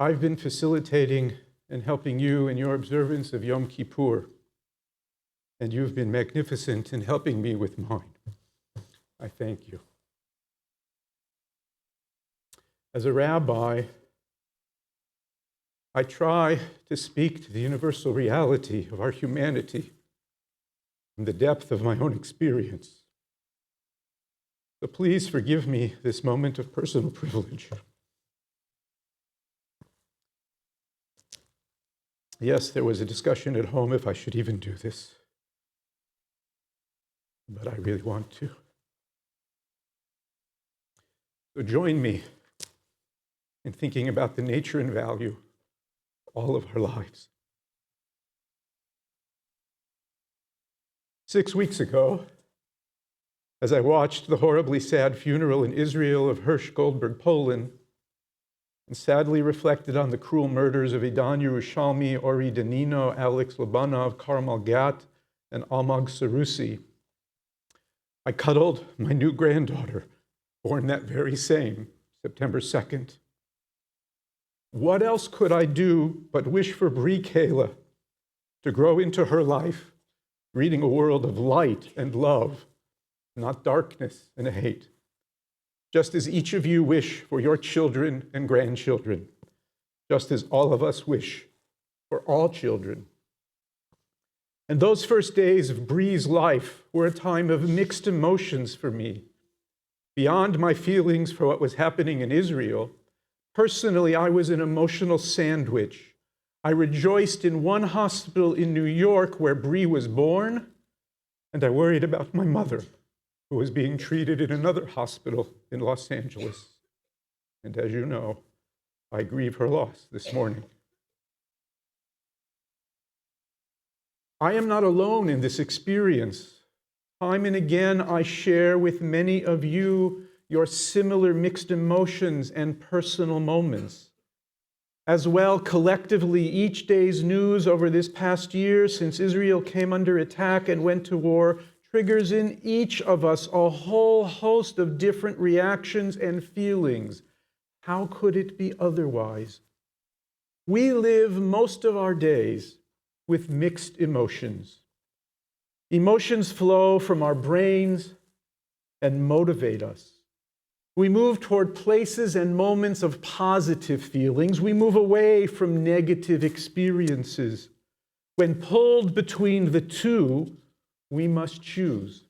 I've been facilitating and helping you in your observance of Yom Kippur, and you've been magnificent in helping me with mine. I thank you. As a rabbi, I try to speak to the universal reality of our humanity from the depth of my own experience. So please forgive me this moment of personal privilege. Yes, there was a discussion at home if I should even do this, but I really want to. So join me in thinking about the nature and value of all of our lives. 6 weeks ago, as I watched the horribly sad funeral in Israel of Hirsch Goldberg Poland, and sadly reflected on the cruel murders of Idan Yerushalmi, Ori Danino, Alex Lobanov, Carmel Gat, and Almog Sarusi, I cuddled my new granddaughter, born that very same September 2nd. What else could I do but wish for Bri Kayla to grow into her life, reading a world of light and love, not darkness and hate, just as each of you wish for your children and grandchildren, just as all of us wish for all children. And those first days of Bri's life were a time of mixed emotions for me. Beyond my feelings for what was happening in Israel, personally, I was an emotional sandwich. I rejoiced in one hospital in New York where Bri was born, and I worried about my mother, who was being treated in another hospital in Los Angeles. And as you know, I grieve her loss this morning. I am not alone in this experience. Time and again, I share with many of you your similar mixed emotions and personal moments. As well, collectively, each day's news over this past year since Israel came under attack and went to war triggers in each of us a whole host of different reactions and feelings. How could it be otherwise? We live most of our days with mixed emotions. Emotions flow from our brains and motivate us. We move toward places and moments of positive feelings. We move away from negative experiences. When pulled between the two, we must choose.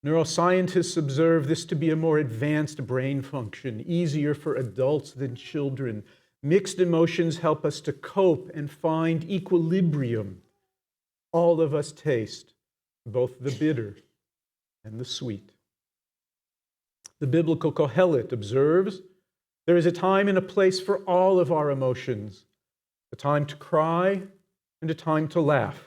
Neuroscientists observe this to be a more advanced brain function, easier for adults than children. Mixed emotions help us to cope and find equilibrium. All of us taste both the bitter and the sweet. The biblical Kohelet observes there is a time and a place for all of our emotions, a time to cry and a time to laugh.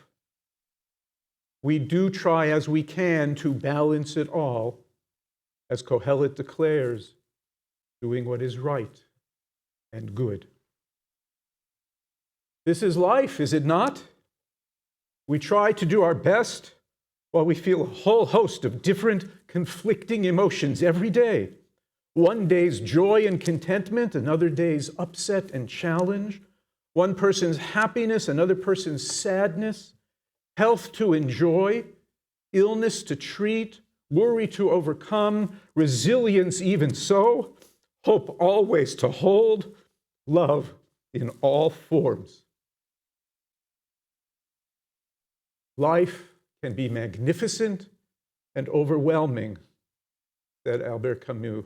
We do try as we can to balance it all, as Kohelet declares, doing what is right and good. This is life, is it not? We try to do our best while we feel a whole host of different conflicting emotions every day. One day's joy and contentment, another day's upset and challenge. One person's happiness, another person's sadness. Health to enjoy, illness to treat, worry to overcome, resilience even so, hope always to hold, love in all forms. Life can be magnificent and overwhelming, said Albert Camus.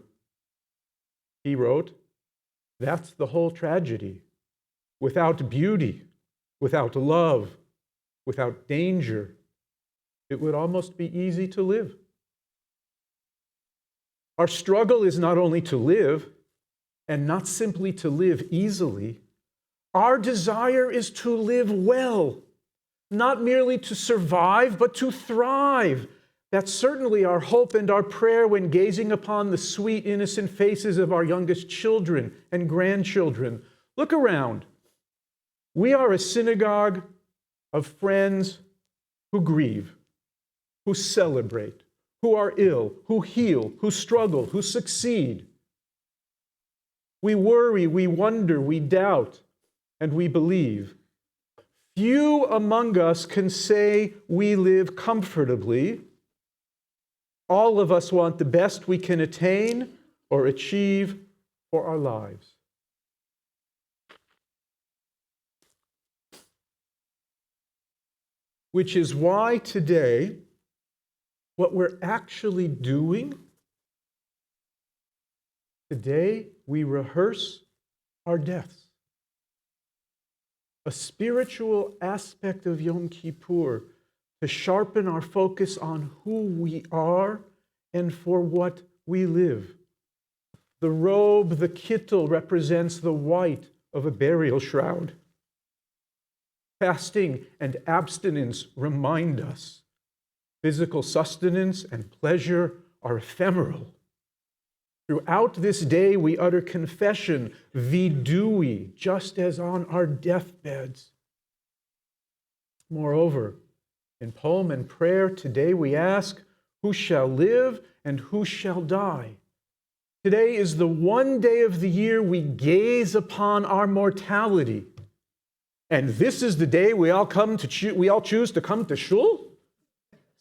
He wrote, that's the whole tragedy. Without beauty, without love, without danger, it would almost be easy to live. Our struggle is not only to live, and not simply to live easily. Our desire is to live well, not merely to survive, but to thrive. That's certainly our hope and our prayer when gazing upon the sweet, innocent faces of our youngest children and grandchildren. Look around. We are a synagogue of friends who grieve, who celebrate, who are ill, who heal, who struggle, who succeed. We worry, we wonder, we doubt, and we believe. Few among us can say we live comfortably. All of us want the best we can attain or achieve for our lives. Which is why today, what we're actually doing, today we rehearse our deaths. A spiritual aspect of Yom Kippur to sharpen our focus on who we are and for what we live. The robe, the kittel, represents the white of a burial shroud. Fasting and abstinence remind us physical sustenance and pleasure are ephemeral. Throughout this day, we utter confession, vidui, just as on our deathbeds. Moreover, in poem and prayer today, we ask, who shall live and who shall die? Today is the one day of the year we gaze upon our mortality. And this is the day we all choose to come to shul?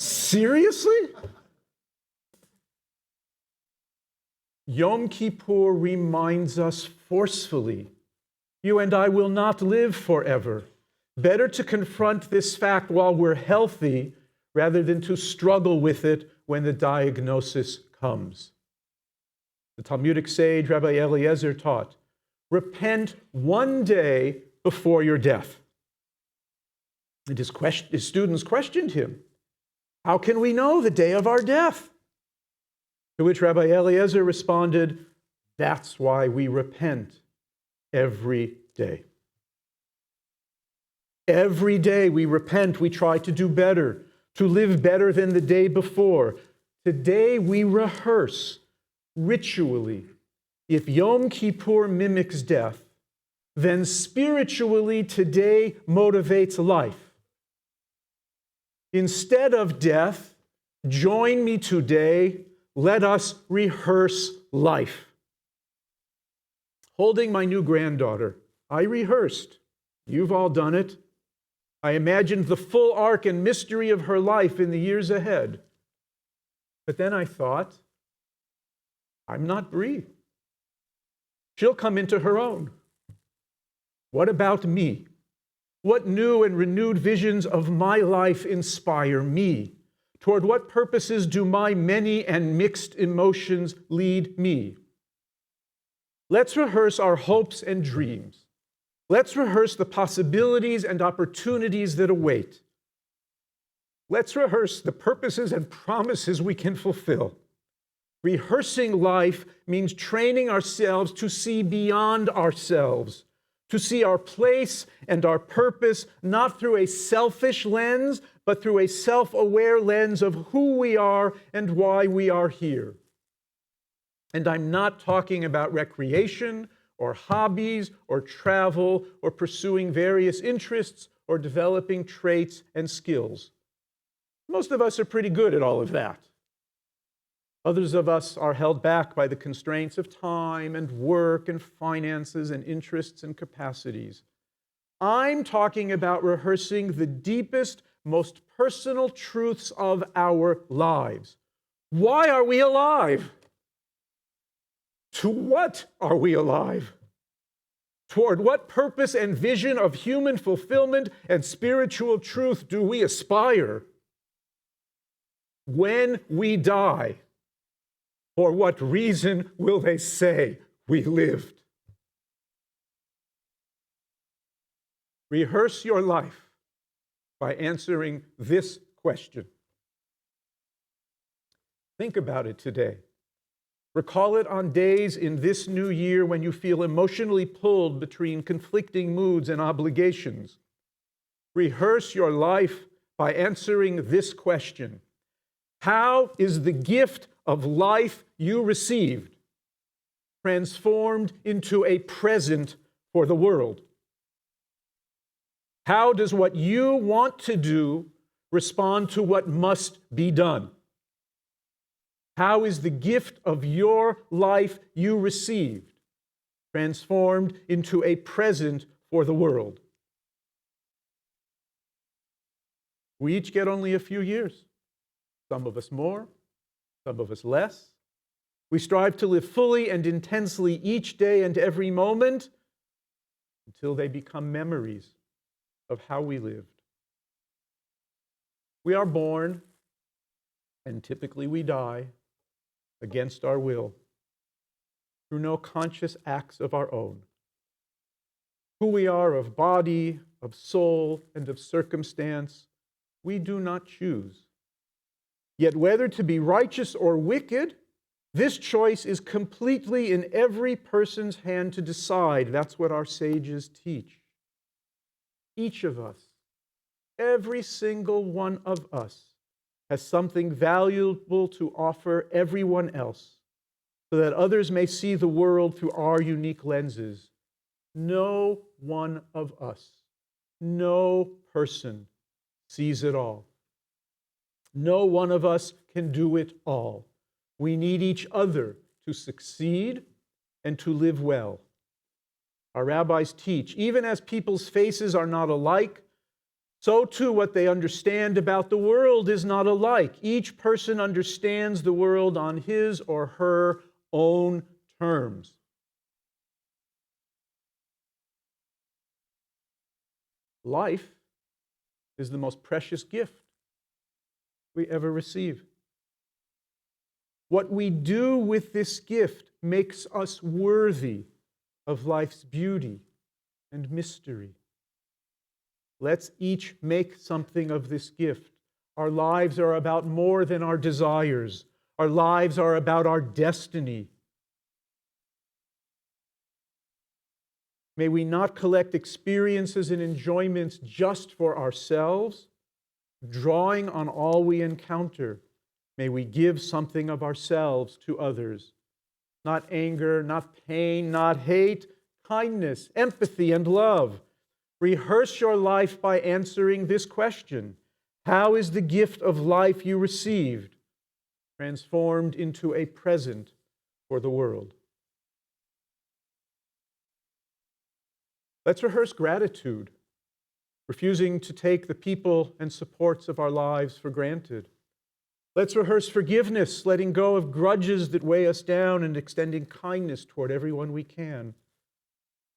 Seriously? Yom Kippur reminds us forcefully, you and I will not live forever. Better to confront this fact while we're healthy rather than to struggle with it when the diagnosis comes. The Talmudic sage Rabbi Eliezer taught, repent one day before your death. And his students questioned him, how can we know the day of our death? To which Rabbi Eliezer responded, that's why we repent every day. Every day we repent, we try to do better, to live better than the day before. Today we rehearse ritually. If Yom Kippur mimics death, then spiritually today motivates life. Instead of death, join me today. Let us rehearse life. Holding my new granddaughter, I rehearsed. You've all done it. I imagined the full arc and mystery of her life in the years ahead. But then I thought, I'm not Brie. She'll come into her own. What about me? What new and renewed visions of my life inspire me? Toward what purposes do my many and mixed emotions lead me? Let's rehearse our hopes and dreams. Let's rehearse the possibilities and opportunities that await. Let's rehearse the purposes and promises we can fulfill. Rehearsing life means training ourselves to see beyond ourselves, to see our place and our purpose not through a selfish lens, but through a self-aware lens of who we are and why we are here. And I'm not talking about recreation or hobbies or travel or pursuing various interests or developing traits and skills. Most of us are pretty good at all of that. Others of us are held back by the constraints of time and work and finances and interests and capacities. I'm talking about rehearsing the deepest, most personal truths of our lives. Why are we alive? To what are we alive? Toward what purpose and vision of human fulfillment and spiritual truth do we aspire? When we die, for what reason will they say we lived? Rehearse your life by answering this question. Think about it today. Recall it on days in this new year when you feel emotionally pulled between conflicting moods and obligations. Rehearse your life by answering this question. How is the gift of life you received transformed into a present for the world? How does what you want to do respond to what must be done? How is the gift of your life you received transformed into a present for the world. We each get only a few years, some of us more, some of us less. We strive to live fully and intensely each day and every moment until they become memories of how we lived. We are born, and typically we die, against our will, through no conscious acts of our own. Who we are of body, of soul, and of circumstance, we do not choose. Yet whether to be righteous or wicked, this choice is completely in every person's hand to decide. That's what our sages teach. Each of us, every single one of us, has something valuable to offer everyone else, so that others may see the world through our unique lenses. No one of us, no person sees it all. No one of us can do it all. We need each other to succeed and to live well. Our rabbis teach, even as people's faces are not alike, so too what they understand about the world is not alike. Each person understands the world on his or her own terms. Life is the most precious gift we ever receive. What we do with this gift makes us worthy of life's beauty and mystery. Let's each make something of this gift. Our lives are about more than our desires. Our lives are about our destiny. May we not collect experiences and enjoyments just for ourselves, drawing on all we encounter. May we give something of ourselves to others. Not anger, not pain, not hate, kindness, empathy, and love. Rehearse your life by answering this question. How is the gift of life you received transformed into a present for the world? Let's rehearse gratitude, refusing to take the people and supports of our lives for granted. Let's rehearse forgiveness, letting go of grudges that weigh us down and extending kindness toward everyone we can.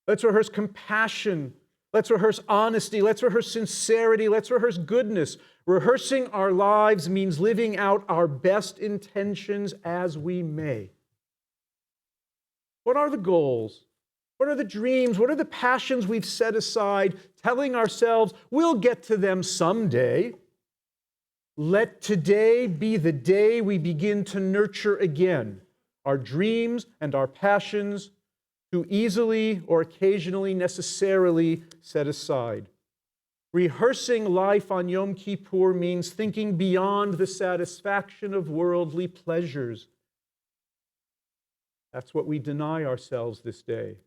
Let's rehearse compassion. Let's rehearse honesty. Let's rehearse sincerity. Let's rehearse goodness. Rehearsing our lives means living out our best intentions as we may. What are the goals? What are the dreams? What are the passions we've set aside, telling ourselves we'll get to them someday? Let today be the day we begin to nurture again our dreams and our passions, too easily or occasionally necessarily set aside. Rehearsing life on Yom Kippur means thinking beyond the satisfaction of worldly pleasures. That's what we deny ourselves this day.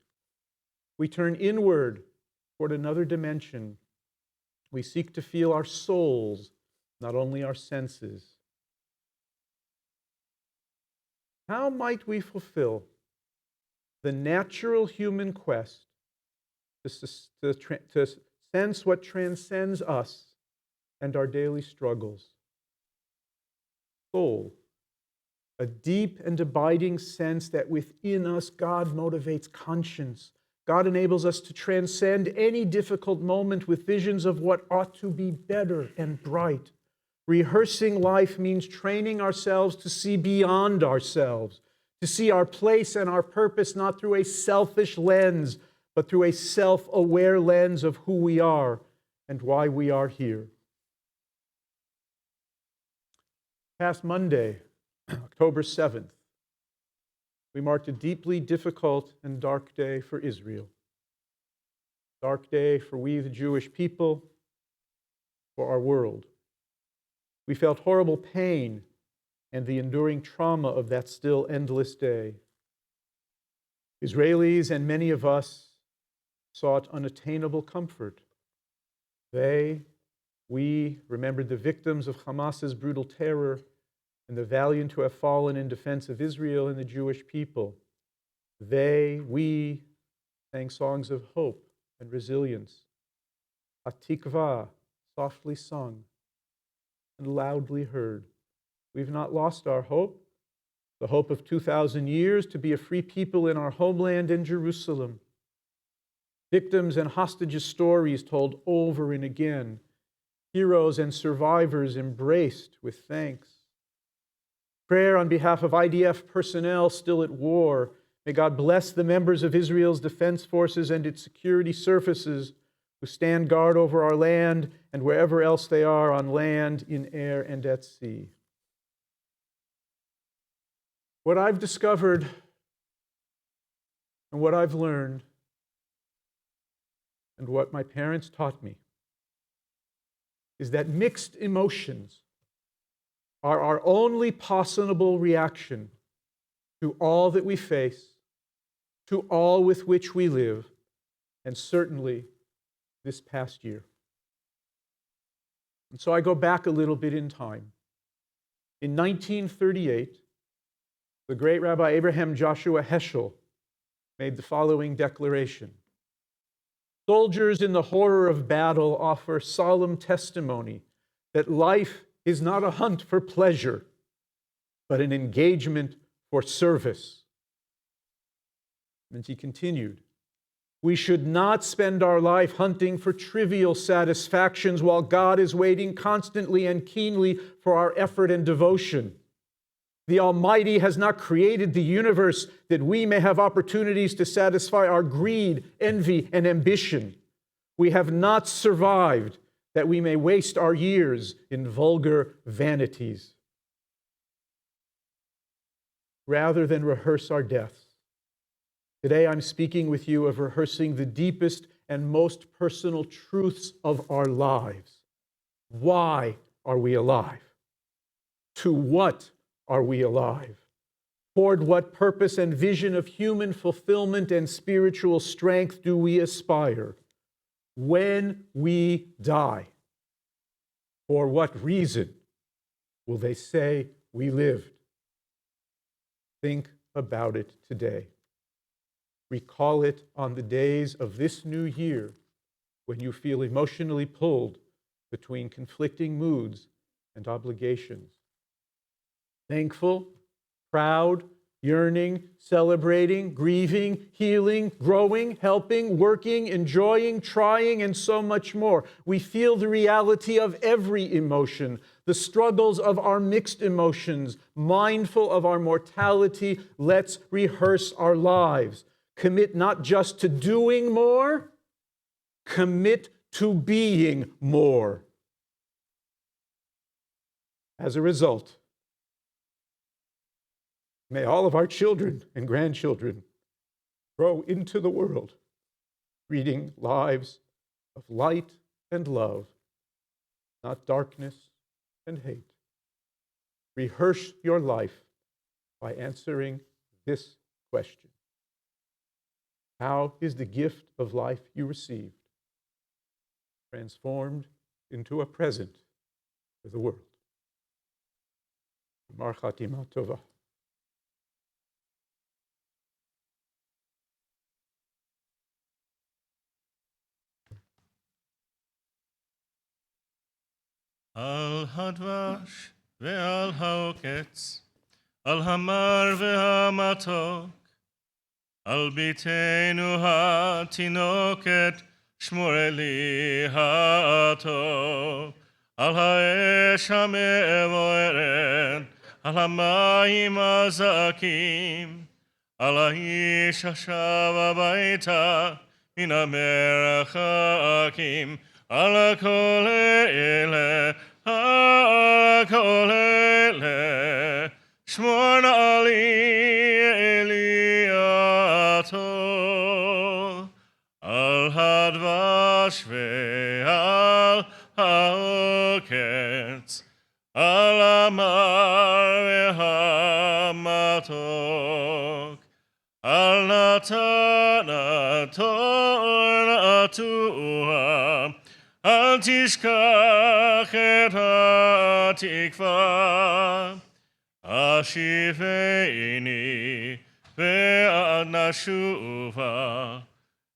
We turn inward toward another dimension. We seek to feel our souls, not only our senses. How might we fulfill the natural human quest to sense what transcends us and our daily struggles? Soul, a deep and abiding sense that within us God motivates conscience. God enables us to transcend any difficult moment with visions of what ought to be better and bright. Rehearsing life means training ourselves to see beyond ourselves, to see our place and our purpose not through a selfish lens, but through a self-aware lens of who we are and why we are here. Past Monday, October 7th, we marked a deeply difficult and dark day for Israel. Dark day for we, the Jewish people, for our world. We felt horrible pain and the enduring trauma of that still endless day. Israelis and many of us sought unattainable comfort. We remembered the victims of Hamas's brutal terror and the valiant who have fallen in defense of Israel and the Jewish people. We sang songs of hope and resilience. Hatikvah, softly sung and loudly heard. We've not lost our hope, the hope of 2,000 years to be a free people in our homeland in Jerusalem. Victims and hostages' stories told over and again. Heroes and survivors embraced with thanks. Prayer on behalf of IDF personnel still at war. May God bless the members of Israel's defense forces and its security services who stand guard over our land and wherever else they are on land, in air, and at sea. What I've discovered and what I've learned and what my parents taught me is that mixed emotions are our only possible reaction to all that we face, to all with which we live, and certainly this past year. And so I go back a little bit in time. In 1938, the great Rabbi Abraham Joshua Heschel made the following declaration. Soldiers in the horror of battle offer solemn testimony that life is not a hunt for pleasure, but an engagement for service. And he continued, we should not spend our life hunting for trivial satisfactions while God is waiting constantly and keenly for our effort and devotion. The Almighty has not created the universe that we may have opportunities to satisfy our greed, envy, and ambition. We have not survived that we may waste our years in vulgar vanities. Rather than rehearse our deaths, today I'm speaking with you of rehearsing the deepest and most personal truths of our lives. Why are we alive? To what are we alive? Toward what purpose and vision of human fulfillment and spiritual strength do we aspire? When we die, for what reason will they say we lived? Think about it today. Recall it on the days of this new year when you feel emotionally pulled between conflicting moods and obligations. Thankful, proud, yearning, celebrating, grieving, healing, growing, helping, working, enjoying, trying, and so much more. We feel the reality of every emotion, the struggles of our mixed emotions, mindful of our mortality. Let's rehearse our lives. Commit not just to doing more, commit to being more. As a result, may all of our children and grandchildren grow into the world, leading lives of light and love, not darkness and hate. Rehearse your life by answering this question. How is the gift of life you received transformed into a present for the world? Mar Chatima Tova. על הדבש ועל העוקץ, על המר והמתוק, על ביתנו התינוקת, שמור לי הטוב, על האש המבוערת, על המים הזכים, על האיש השב הביתה מן המרחקים, על כל אלה, על כל אלה, שמור נא לי אליהו, על הדבש ועל העוקץ, על המר והמתוק, על נתנתו אל תשכח את התקווה, השיבני ועד נשובה,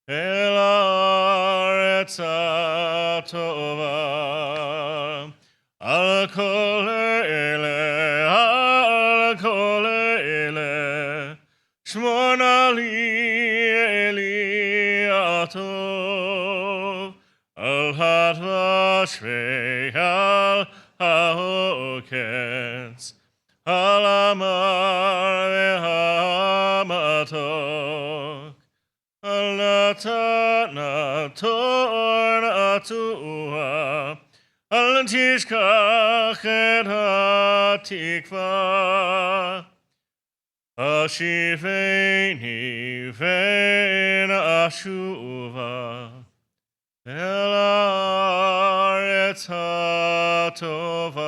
אל הארץ הטובה. על כל אלה, שמור נא לי אלי הטוב, על הדבש ועל העוקץ, על המר והמתוק, על נטוע, אל תשכח את התקווה. השיבני ונשובה אל הארץ הטובה.